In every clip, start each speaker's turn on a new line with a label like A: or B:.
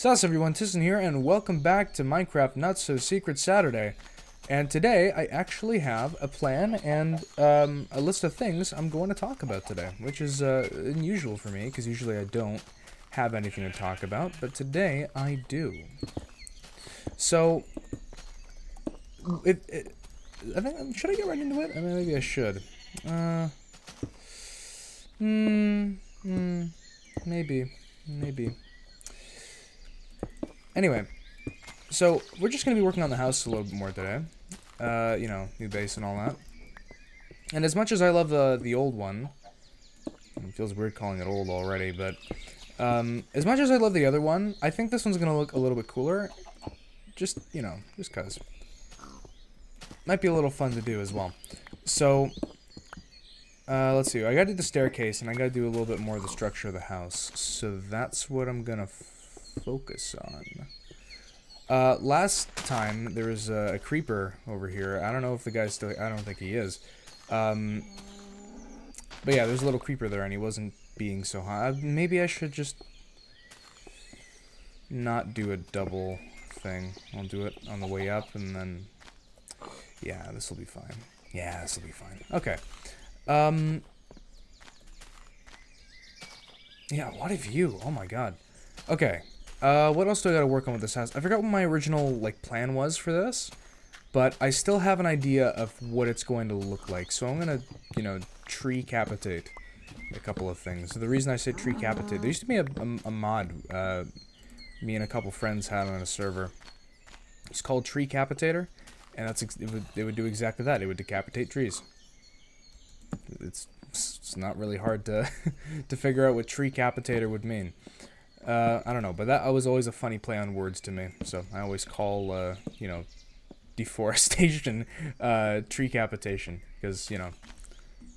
A: Sus everyone, Tyson here, and welcome back to Minecraft Not So Secret Saturday. And today, I actually have a plan and a list of things I'm going to talk about today, which is unusual for me, because usually I don't have anything to talk about, but today I do. So, I think, should I get right into it? I mean, maybe I should. Maybe. Anyway, so we're just going to be working on the house a little bit more today. You know, new base and all that. And as much as I love the old one, it feels weird calling it old already, but as much as I love the other one, I think this one's going to look a little bit cooler. Just, you know, just cause. Might be a little fun to do as well. So, let's see. I gotta do the staircase, and I gotta do a little bit more of the structure of the house. So that's what I'm gonna focus on. Last time, there was a creeper over here. I don't know if the guy's still... I don't think he is. But yeah, there's a little creeper there, and he wasn't being so high. Maybe I should just not do a double thing. I'll do it on the way up, and then... Yeah, this will be fine. Yeah, this will be fine. Okay. Yeah, what a view. Oh my god. Okay. What else do I gotta work on with this house? I forgot what my original, like, plan was for this, but I still have an idea of what it's going to look like. So I'm gonna, you know, tree-capitate a couple of things. So the reason I say tree-capitate, there used to be a mod, me and a couple friends had on a server. It's called Tree-Capitator, and that's it would do exactly that. It would decapitate trees. It's not really hard to to figure out what Tree-Capitator would mean. I don't know, but that was always a funny play on words to me. So I always call, you know, deforestation, tree-capitation, because, you know,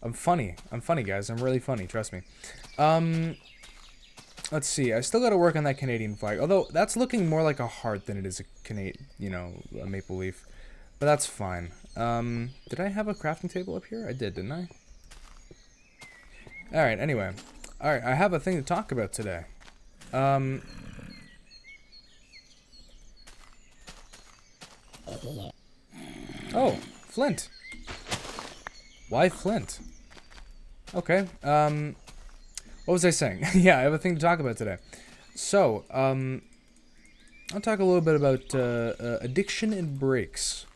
A: I'm funny. I'm funny, guys. I'm really funny. Trust me. Let's see. I still got to work on that Canadian flag, although that's looking more like a heart than it is a maple leaf. But that's fine. Did I have a crafting table up here? I did, didn't I? All right. Anyway, all right. I have a thing to talk about today. Oh, flint. Why flint? Okay, what was I saying? Yeah, I have a thing to talk about today. So, I'll talk a little bit about, addiction and breaks.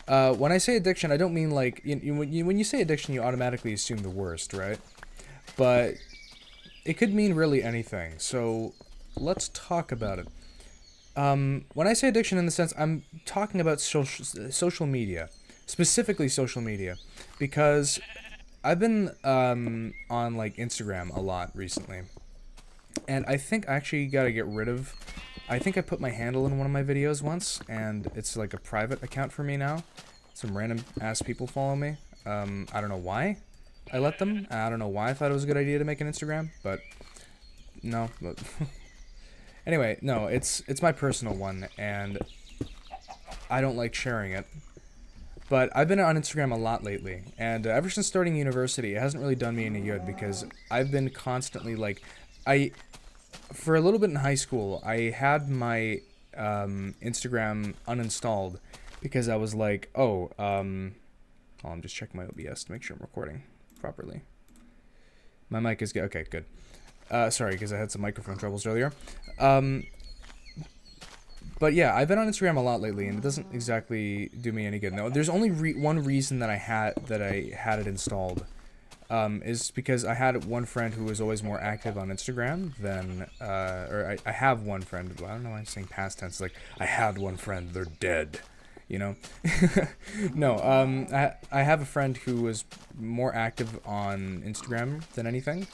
A: When I say addiction, I don't mean, like, when you say addiction, you automatically assume the worst, right? But it could mean really anything, so let's talk about it. When I say addiction in the sense, I'm talking about social media, specifically social media, because I've been on, like, Instagram a lot recently, and I think I actually gotta get rid of... I think I put my handle in one of my videos once, and it's like a private account for me now. Some random-ass people follow me. I don't know why I let them. I don't know why I thought it was a good idea to make an Instagram, but... No, but... Anyway, no, it's my personal one, and I don't like sharing it. But I've been on Instagram a lot lately, and ever since starting university, it hasn't really done me any good, because I've been constantly, like... For a little bit in high school, I had my Instagram uninstalled, because I was like, oh, I'm just checking my OBS to make sure I'm recording properly. My mic is good. Okay, good. Sorry, because I had some microphone troubles earlier. But yeah, I've been on Instagram a lot lately, and it doesn't exactly do me any good. No, there's only one reason that I had it installed, is because I had one friend who was always more active on Instagram than, I have one friend. Well, I don't know why I'm saying past tense. Like, I had one friend. They're dead. You know? No, I have a friend who was more active on Instagram than anything.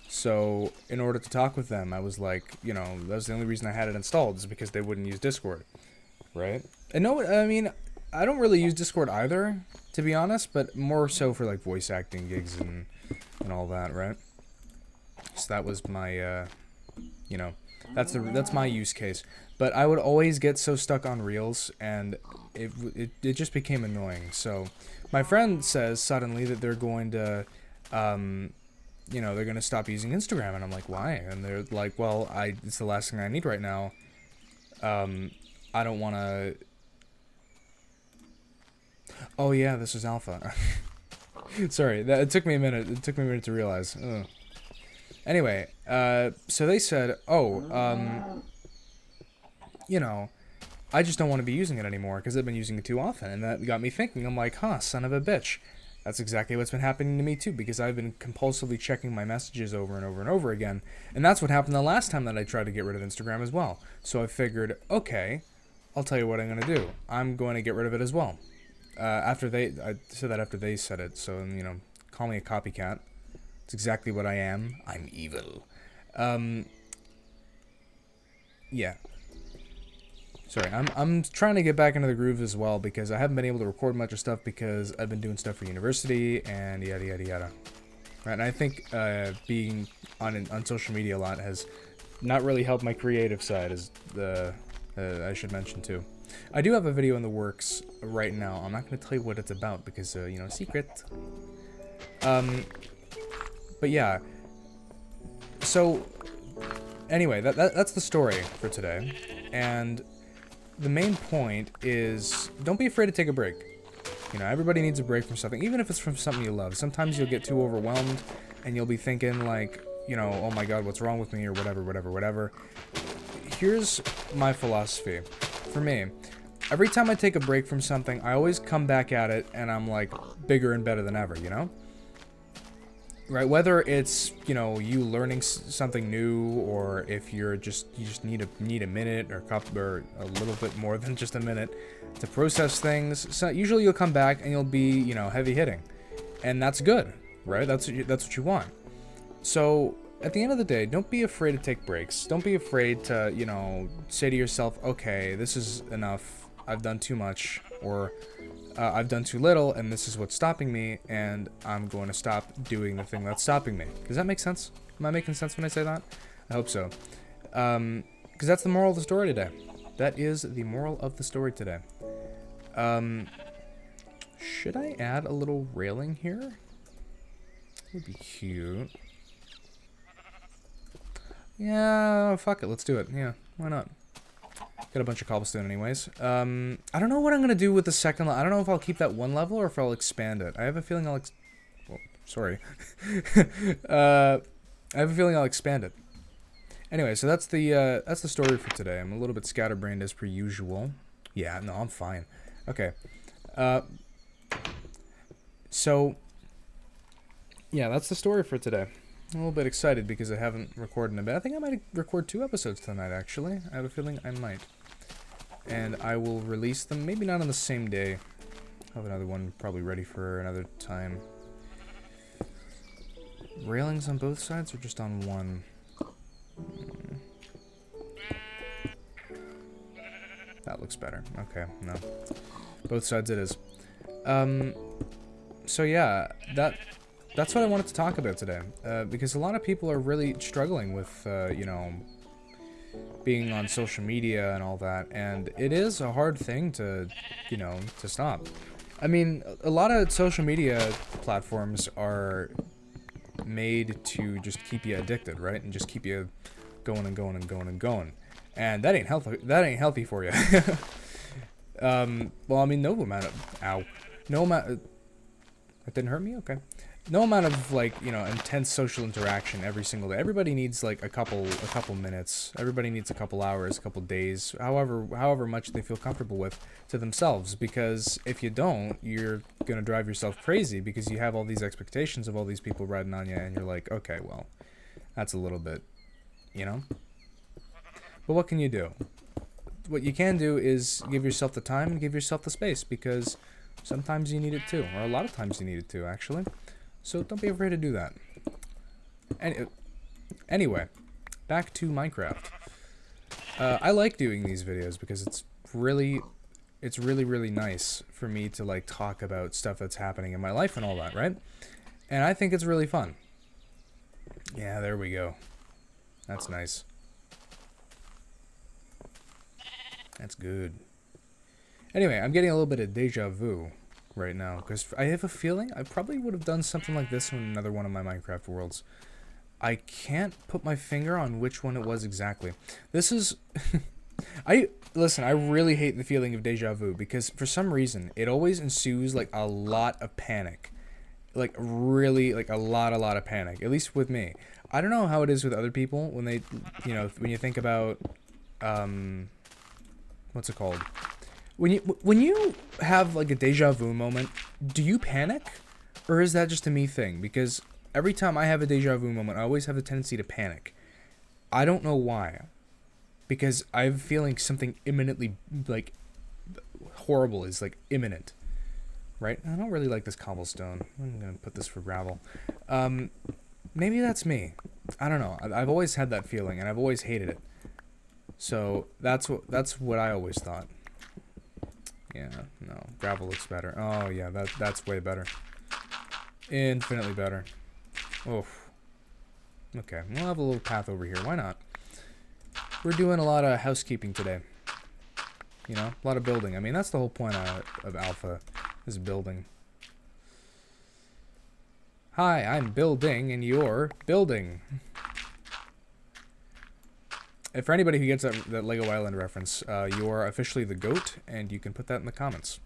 A: So, in order to talk with them, I was like, you know, that was the only reason I had it installed, is because they wouldn't use Discord, right? And no, I mean, I don't really use Discord either, to be honest, but more so for, like, voice acting gigs and all that, right? So that was my, you know, that's my use case. But I would always get so stuck on Reels, and it just became annoying. So, my friend says suddenly that they're going to, you know, they're going to stop using Instagram. And I'm like, why? And they're like, well, it's the last thing I need right now. I don't want to... Oh yeah, this is alpha. Sorry, it took me a minute. It took me a minute to realize. Ugh. Anyway, so they said, oh, you know, I just don't want to be using it anymore because I've been using it too often. And that got me thinking. I'm like, huh, son of a bitch. That's exactly what's been happening to me too, because I've been compulsively checking my messages over and over and over again. And that's what happened the last time that I tried to get rid of Instagram as well. So I figured, okay, I'll tell you what I'm going to do. I'm going to get rid of it as well. I said that after they said it, so, you know, call me a copycat. It's exactly what I am. I'm evil. Yeah. Sorry, I'm trying to get back into the groove as well because I haven't been able to record much of stuff because I've been doing stuff for university and yada yada yada. Right, and I think being on social media a lot has not really helped my creative side, as I should mention too. I do have a video in the works right now. I'm not going to tell you what it's about because you know, secret. But yeah. So anyway, that's the story for today, and the main point is don't be afraid to take a break. You know, everybody needs a break from something, even if it's from something you love. Sometimes you'll get too overwhelmed and you'll be thinking like, you know, oh my god, what's wrong with me, or whatever. Here's my philosophy. For me, every time I take a break from something, I always come back at it and I'm like bigger and better than ever, you know? Right, whether it's, you know, you learning something new, or if you just need a minute or a little bit more than just a minute to process things. So usually you'll come back and you'll be, you know, heavy hitting, and that's good, right? That's what you want. So at the end of the day, don't be afraid to take breaks. Don't be afraid to, you know, say to yourself, okay, this is enough. I've done too much, or I've done too little, and this is what's stopping me, and I'm going to stop doing the thing that's stopping me. Does that make sense? Am I making sense when I say that? I hope so. Because that's the moral of the story today. That is the moral of the story today. Should I add a little railing here? Would be cute. Yeah, fuck it, let's do it. Yeah, why not? Got a bunch of cobblestone anyways. I don't know what I'm going to do with the second level. I don't know if I'll keep that one level or if I'll expand it. I have a feeling I'll sorry. I have a feeling I'll expand it. Anyway, so that's the story for today. I'm a little bit scatterbrained as per usual. Yeah, no, I'm fine. Okay. So, yeah, that's the story for today. I'm a little bit excited because I haven't recorded in a bit. I think I might record 2 episodes tonight, actually. I have a feeling I might. And I will release them, maybe not on the same day. I'll have another one probably ready for another time. Railings on both sides or just on one? That looks better. Okay, no. Both sides it is. So yeah, that's what I wanted to talk about today. Because a lot of people are really struggling with, you know, being on social media and all that, and it is a hard thing to, you know, to stop. I mean, a lot of social media platforms are made to just keep you addicted, right? And just keep you going and going and going and going. And that ain't healthy. That ain't healthy for you. Well, I mean, no amount of that didn't hurt me. Okay. No amount of, like, you know, intense social interaction every single day. Everybody needs like a couple minutes. Everybody needs a couple hours, a couple days, however much they feel comfortable with to themselves. Because if you don't, you're gonna drive yourself crazy because you have all these expectations of all these people riding on you, and you're like, okay, well, that's a little bit, you know. But what can you do? What you can do is give yourself the time and give yourself the space, because sometimes you need it too, or a lot of times you need it too, actually. So don't be afraid to do that. Anyway, back to Minecraft. I like doing these videos because it's really nice for me to, like, talk about stuff that's happening in my life and all that, right? And I think it's really fun. Yeah, there we go. That's nice. That's good. Anyway, I'm getting a little bit of deja vu right now, because I have a feeling I probably would have done something like this in another one of my Minecraft worlds. I can't put my finger on which one it was exactly. This is Listen, I really hate the feeling of deja vu because for some reason it always ensues like a lot of panic. Like really like a lot of panic. At least with me. I don't know how it is with other people when they, when you think about what's it called? When you have like a deja vu moment, do you panic? Or is that just a me thing? Because every time I have a deja vu moment, I always have the tendency to panic. I don't know why. Because I'm feeling something imminently, like, horrible is, like, imminent. Right? I don't really like this cobblestone. I'm going to put this for gravel. Maybe that's me. I don't know. I've always had that feeling, and I've always hated it. So, that's what I always thought. Yeah, no. Gravel looks better. Oh, yeah, that's way better. Infinitely better. Oof. Okay, we'll have a little path over here. Why not? We're doing a lot of housekeeping today. You know, a lot of building. I mean, that's the whole point of alpha, is building. Hi, I'm building, and you're building. And for anybody who gets that Lego Island reference, you are officially the GOAT, and you can put that in the comments.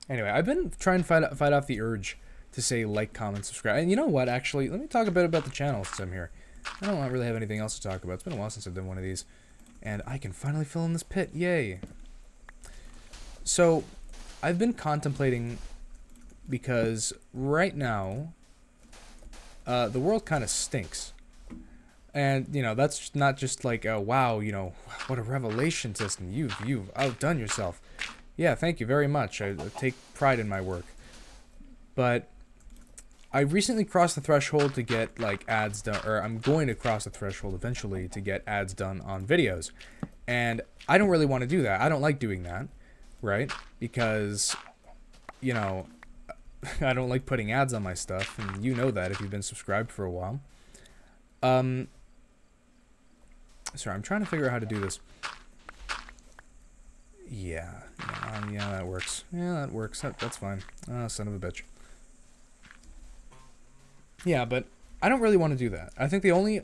A: Anyway, I've been trying to fight off the urge to say like, comment, subscribe. And you know what, actually? Let me talk a bit about the channel since I'm here. I don't really have anything else to talk about. It's been a while since I've done one of these. And I can finally fill in this pit. Yay. So, I've been contemplating because right now, the world kind of stinks. And, that's not just like, wow, what a revelation system. You've outdone yourself. Yeah, thank you very much. I take pride in my work. But I recently crossed the threshold to get like ads done, or I'm going to cross the threshold eventually to get ads done on videos. And I don't really want to do that. I don't like doing that, right? Because, I don't like putting ads on my stuff, and you know that if you've been subscribed for a while. Sorry, I'm trying to figure out how to do this. Yeah, that works. Yeah, that works. That's fine. Oh, son of a bitch. Yeah, but I don't really want to do that. I think the only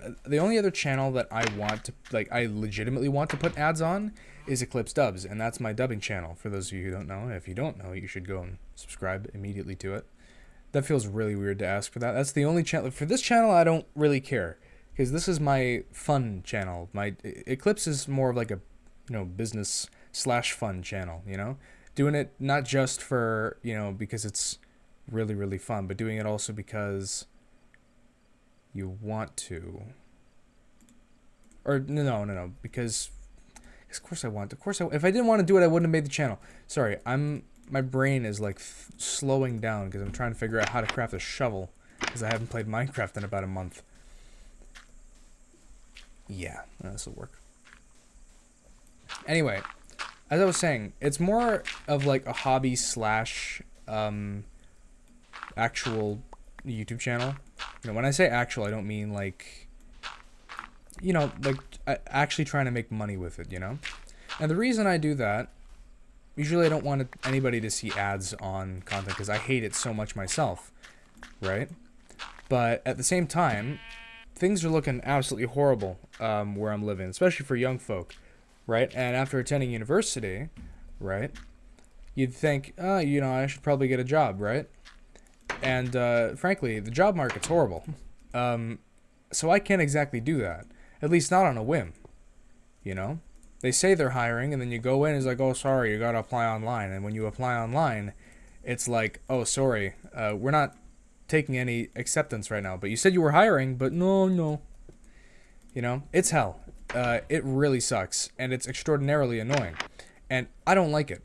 A: other channel that I want to, like, I legitimately want to put ads on is Eclipse Dubs, and that's my dubbing channel. For those of you who don't know, if you don't know, you should go and subscribe immediately to it. That feels really weird to ask for that. That's the only channel. For this channel, I don't really care, because this is my fun channel. My Eclipse is more of like a, business/fun channel, doing it not just for, because it's really, really fun, but doing it also because you want to. Or no, because of course I want to. Of course, if I didn't want to do it, I wouldn't have made the channel. Sorry, my brain is like slowing down because I'm trying to figure out how to craft a shovel because I haven't played Minecraft in about a month. Yeah, this will work. Anyway, as I was saying, it's more of like a hobby / actual YouTube channel. When I say actual, I don't mean like, like actually trying to make money with it, And the reason I do that, usually I don't want anybody to see ads on content because I hate it so much myself, right? But at the same time, things are looking absolutely horrible where I'm living, especially for young folk, right? And after attending university, right, you'd think, I should probably get a job, right? And frankly, the job market's horrible. So I can't exactly do that, at least not on a whim, They say they're hiring, and then you go in, it's like, oh, sorry, you got to apply online. And when you apply online, it's like, oh, sorry, we're not taking any acceptance right now. But you said you were hiring, but no. It's hell. It really sucks, and it's extraordinarily annoying. And I don't like it.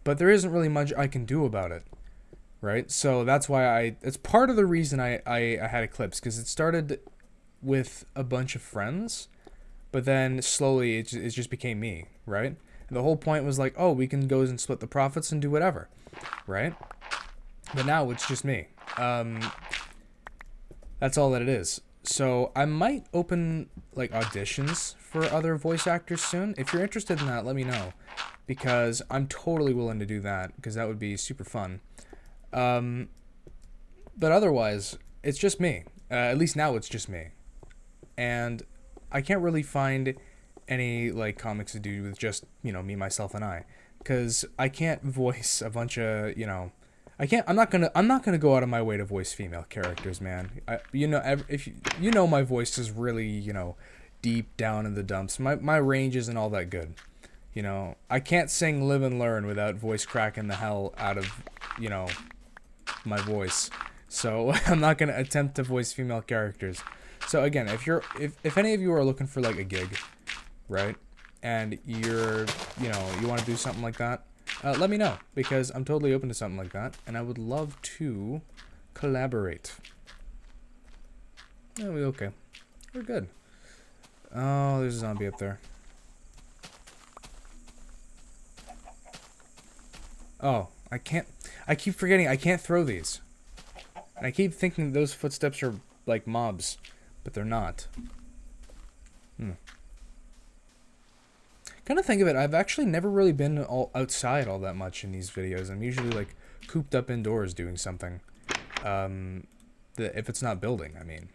A: But there isn't really much I can do about it, right? So that's why it's part of the reason I had Eclipse, because it started with a bunch of friends, but then slowly it just became me, right? And the whole point was like, oh, we can go and split the profits and do whatever, right? But now it's just me. That's all that it is. So I might open like auditions for other voice actors soon. If you're interested in that, let me know, because I'm totally willing to do that, because that would be super fun. But otherwise, it's just me. At least now it's just me. And I can't really find any like comics to do with just, you know, me, myself, and I, because I can't voice a bunch of, you know, I can't. I'm not gonna go out of my way to voice female characters, man. You know, if you know, my voice is really, you know, deep down in the dumps. My range isn't all that good. You know, I can't sing "Live and Learn" without voice cracking the hell out of, you know, my voice. So I'm not gonna attempt to voice female characters. So again, if any of you are looking for like a gig, right, and you're, you know, you want to do something like that, let me know, because I'm totally open to something like that, and I would love to collaborate. Oh, okay. We're good. Oh, there's a zombie up there. Oh, I can't. I keep forgetting I can't throw these. And I keep thinking those footsteps are like mobs, but they're not. Kind of think of it, I've actually never really been outside all that much in these videos. I'm usually like cooped up indoors doing something. If it's not building, I mean.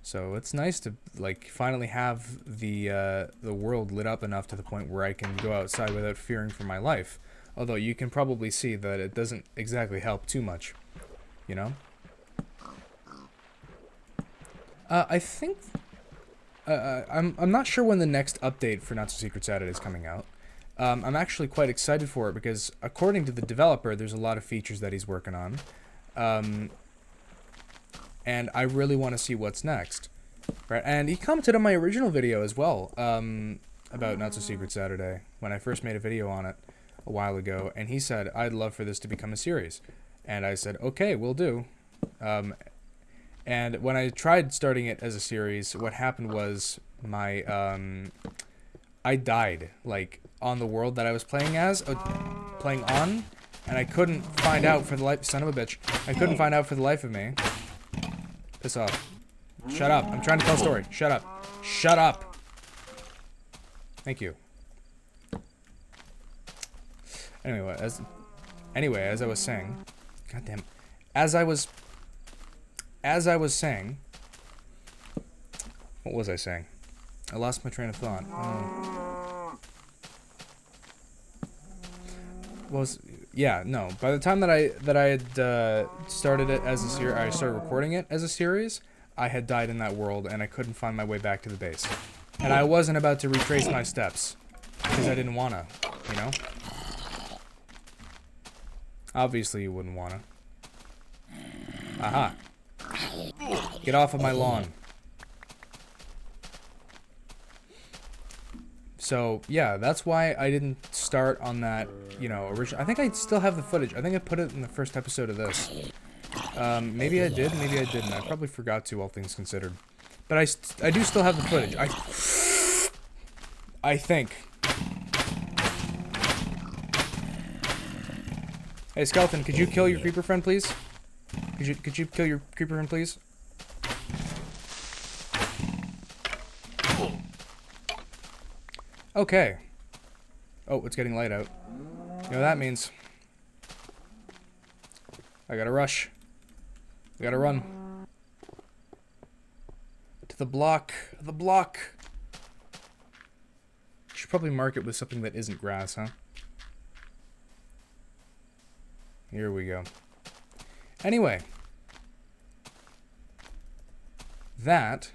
A: So it's nice to like finally have the world lit up enough to the point where I can go outside without fearing for my life. Although you can probably see that it doesn't exactly help too much, you know? I think I'm not sure when the next update for Not So Seecret Saturday is coming out. I'm actually quite excited for it because according to the developer, there's a lot of features that he's working on. And I really want to see what's next. Right? And he commented on my original video as well, about Not So Seecret Saturday, when I first made a video on it a while ago, and he said, I'd love for this to become a series. And I said, okay, we'll do. And when I tried starting it as a series, what happened was my, I died, like, on the world that I was playing on, and I couldn't find out for the life, son of a bitch, I couldn't find out for the life of me. Piss off. Shut up, I'm trying to tell a story. Shut up. Shut up! Thank you. Anyway, as I was saying, goddamn, as I was saying, what was I saying? I lost my train of thought. Yeah, no. By the time that I had started it as a series, I started recording it as a series, I had died in that world and I couldn't find my way back to the base, and I wasn't about to retrace my steps because I didn't wanna, you know. Obviously, you wouldn't wanna. Aha. Get off of my lawn. So, yeah, that's why I didn't start on that, you know, original. I think I still have the footage. I think I put it in the first episode of this. Maybe I did, maybe I didn't. I probably forgot to, all things considered. But I do still have the footage. I think. Hey, Skeleton, could you kill your creeper friend, please? Could you kill your creeper friend, please? Okay. Oh, it's getting light out. You know what that means? I gotta rush. I gotta run. To the block. The block! Should probably mark it with something that isn't grass, huh? Here we go. Anyway. That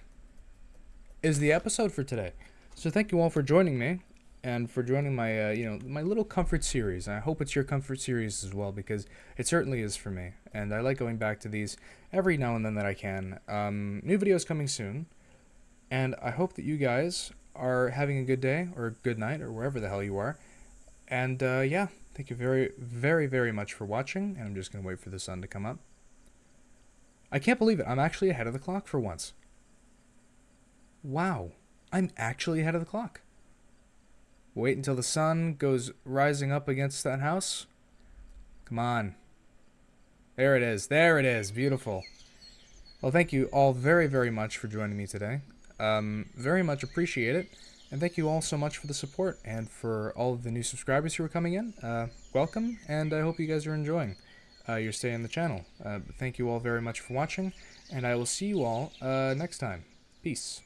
A: is the episode for today. So thank you all for joining me, and for joining my, you know, my little comfort series. And I hope it's your comfort series as well, because it certainly is for me. And I like going back to these every now and then that I can. New videos coming soon. And I hope that you guys are having a good day, or good night, or wherever the hell you are. And, yeah, thank you very, very, very much for watching. And I'm just going to wait for the sun to come up. I can't believe it. I'm actually ahead of the clock for once. Wow. I'm actually ahead of the clock. Wait until the sun goes rising up against that house. Come on. There it is. There it is. Beautiful. Well, thank you all very, very much for joining me today. Very much appreciate it. And thank you all so much for the support and for all of the new subscribers who are coming in. Welcome, and I hope you guys are enjoying your stay on the channel. Thank you all very much for watching, and I will see you all next time. Peace.